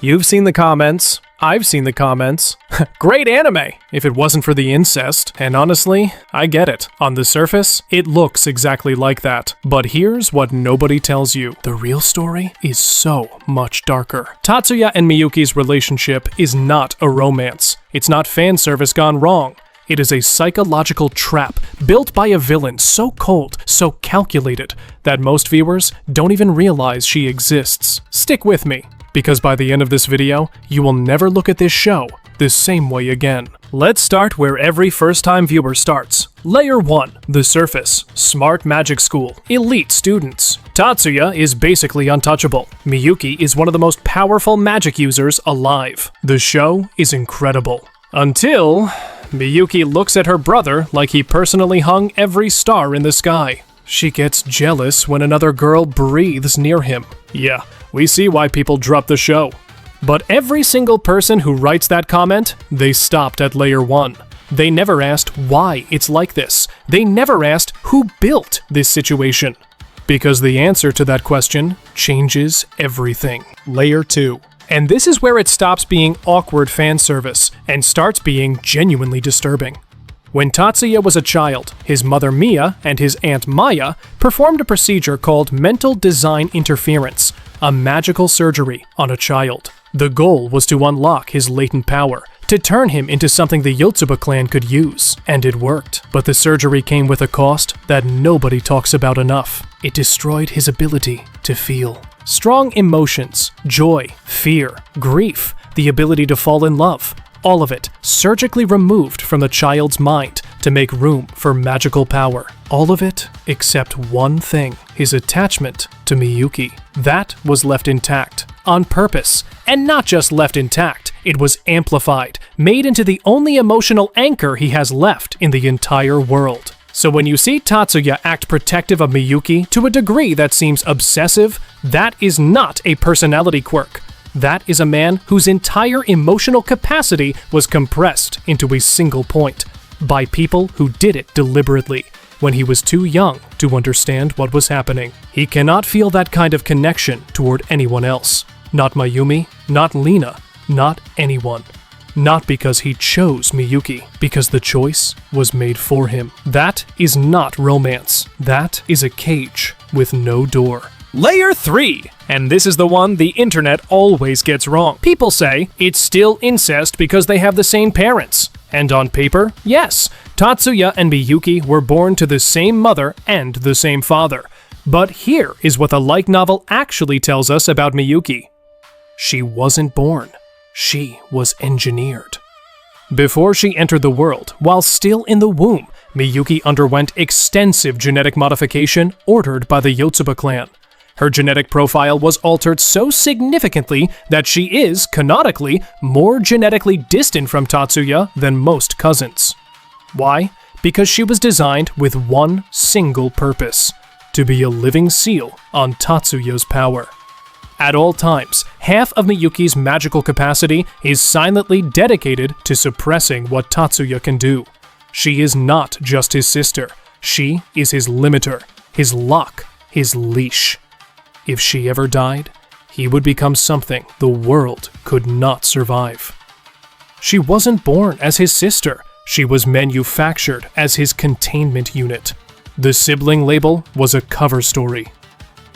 You've seen the comments. I've seen the comments. Great anime, if it wasn't for the incest. And honestly, I get it. On the surface, it looks exactly like that. But here's what nobody tells you. The real story is so much darker. Tatsuya and Miyuki's relationship is not a romance. It's not fan service gone wrong. It is a psychological trap built by a villain so cold, so calculated, that most viewers don't even realize she exists. Stick with me, because by the end of this video, you will never look at this show the same way again. Let's start where every first-time viewer starts. Layer 1, the surface, smart magic school, elite students. Tatsuya is basically untouchable. Miyuki is one of the most powerful magic users alive. The show is incredible. Until Miyuki looks at her brother like he personally hung every star in the sky. She gets jealous when another girl breathes near him. Yeah, we see why people drop the show. But every single person who writes that comment, they stopped at layer 1. They never asked why it's like this. They never asked who built this situation. Because the answer to that question changes everything. Layer 2. And this is where it stops being awkward fan service and starts being genuinely disturbing. When Tatsuya was a child, his mother Mia and his aunt Maya performed a procedure called mental design interference, a magical surgery on a child. The goal was to unlock his latent power, to turn him into something the Yotsuba clan could use, and it worked. But the surgery came with a cost that nobody talks about enough. It destroyed his ability to feel. Strong emotions, joy, fear, grief, the ability to fall in love, all of it surgically removed from the child's mind to make room for magical power. All of it except one thing, his attachment to Miyuki. That was left intact, on purpose, and not just left intact, it was amplified, made into the only emotional anchor he has left in the entire world. So when you see Tatsuya act protective of Miyuki to a degree that seems obsessive, that is not a personality quirk. That is a man whose entire emotional capacity was compressed into a single point, by people who did it deliberately, when he was too young to understand what was happening. He cannot feel that kind of connection toward anyone else. Not Mayumi, not Lina, not anyone. Not because he chose Miyuki, because the choice was made for him. That is not romance. That is a cage with no door. Layer 3! And this is the one the internet always gets wrong. People say it's still incest because they have the same parents. And on paper, yes, Tatsuya and Miyuki were born to the same mother and the same father. But here is what the light novel actually tells us about Miyuki. She wasn't born. She was engineered. Before she entered the world, while still in the womb, Miyuki underwent extensive genetic modification ordered by the Yotsuba clan. Her genetic profile was altered so significantly that she is, canonically, more genetically distant from Tatsuya than most cousins. Why? Because she was designed with one single purpose: to be a living seal on Tatsuya's power. At all times, half of Miyuki's magical capacity is silently dedicated to suppressing what Tatsuya can do. She is not just his sister. She is his limiter, his lock, his leash. If she ever died, he would become something the world could not survive. She wasn't born as his sister. She was manufactured as his containment unit. The sibling label was a cover story.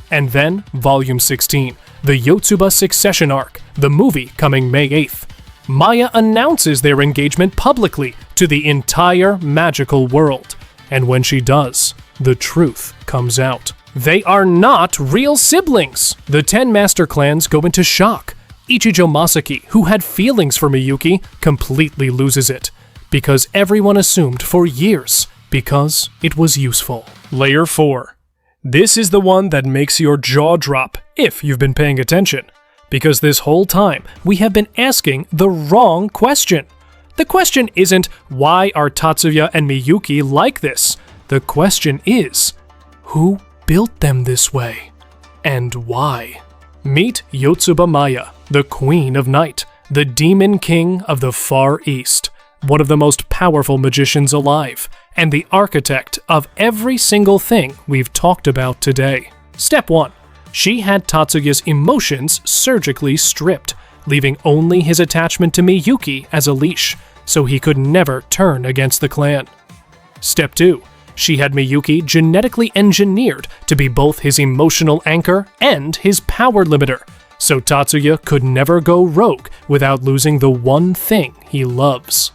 And then, Volume 16, the Yotsuba Succession Arc, the movie coming May 8th. Maya announces their engagement publicly to the entire magical world. And when she does, the truth comes out. They are not real siblings! The 10 master clans go into shock. Ichijo Masaki, who had feelings for Miyuki, completely loses it. Because everyone assumed for years, because it was useful. Layer 4. This is the one that makes your jaw drop, if you've been paying attention. Because this whole time, we have been asking the wrong question. The question isn't, why are Tatsuya and Miyuki like this? The question is, who built them this way? And why? Meet Yotsuba Maya, the Queen of Night, the Demon King of the Far East, one of the most powerful magicians alive, and the architect of every single thing we've talked about today. Step 1. She had Tatsuya's emotions surgically stripped. leaving only his attachment to Miyuki as a leash, so he could never turn against the clan. Step 2. She had Miyuki genetically engineered to be both his emotional anchor and his power limiter, so Tatsuya could never go rogue without losing the one thing he loves.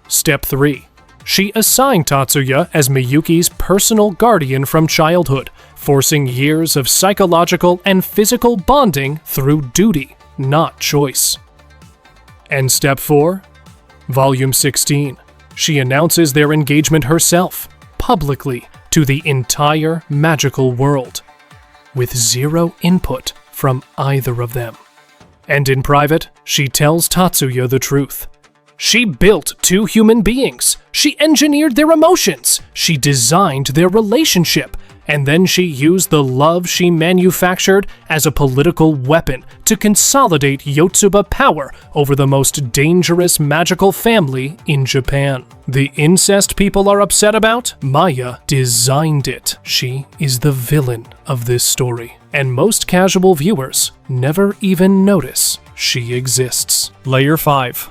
Step 3. She assigned Tatsuya as Miyuki's personal guardian from childhood, forcing years of psychological and physical bonding through duty, not choice. And Step 4. Volume 16. She announces their engagement herself, publicly, to the entire magical world, with zero input from either of them. And in private, she tells Tatsuya the truth. She built two human beings. She engineered their emotions. She designed their relationship. And then she used the love she manufactured as a political weapon to consolidate Yotsuba power over the most dangerous magical family in Japan. The incest people are upset about? Maya designed it. She is the villain of this story. And most casual viewers never even notice she exists. Layer 5.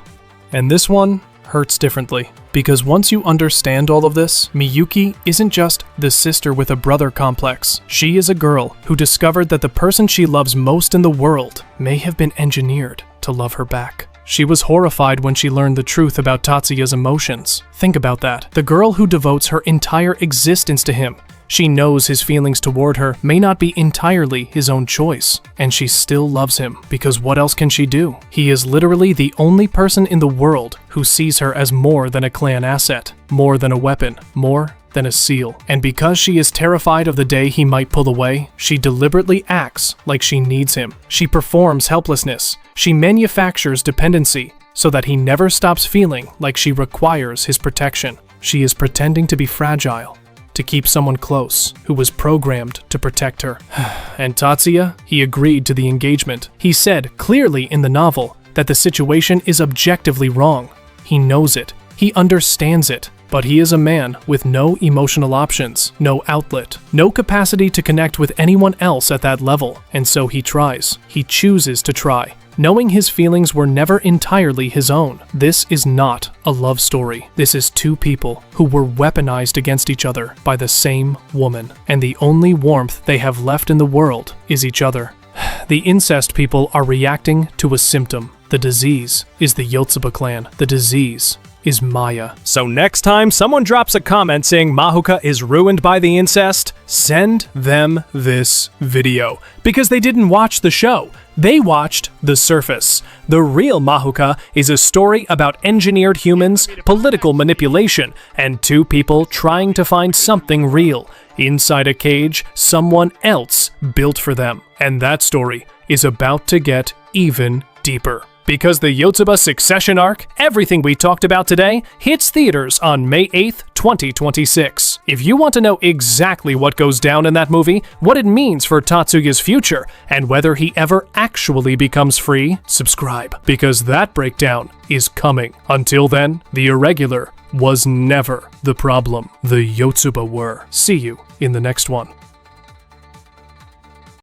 And this one hurts differently, because once you understand all of this, Miyuki isn't just the sister with a brother complex. She is a girl who discovered that the person she loves most in the world may have been engineered to love her back. She was horrified when she learned the truth about Tatsuya's emotions. Think about that. The girl who devotes her entire existence to him. She knows his feelings toward her may not be entirely his own choice, and she still loves him, because what else can she do? He is literally the only person in the world who sees her as more than a clan asset, more than a weapon, more than a seal. And because she is terrified of the day he might pull away, she deliberately acts like she needs him. She performs helplessness. She manufactures dependency so that he never stops feeling like she requires his protection. She is pretending to be fragile, to keep someone close who was programmed to protect her. And Tatsuya, he agreed to the engagement. He said clearly in the novel that the situation is objectively wrong. He knows it. He understands it. But he is a man with no emotional options, no outlet, no capacity to connect with anyone else at that level. And so he tries. He chooses to try, knowing his feelings were never entirely his own. This is not a love story. This is two people who were weaponized against each other by the same woman. And the only warmth they have left in the world is each other. The incest people are reacting to a symptom. The disease is the Yotsuba clan. The disease is Maya. So next time someone drops a comment saying Mahouka is ruined by the incest, send them this video. Because they didn't watch the show. They watched The Surface. The real Mahouka is a story about engineered humans, political manipulation, and two people trying to find something real inside a cage someone else built for them. And that story is about to get even deeper. Because the Yotsuba Succession Arc, everything we talked about today, hits theaters on May 8th, 2026. If you want to know exactly what goes down in that movie, what it means for Tatsuya's future, and whether he ever actually becomes free, subscribe, because that breakdown is coming. Until then, the Irregular was never the problem. The Yotsuba were. See you in the next one.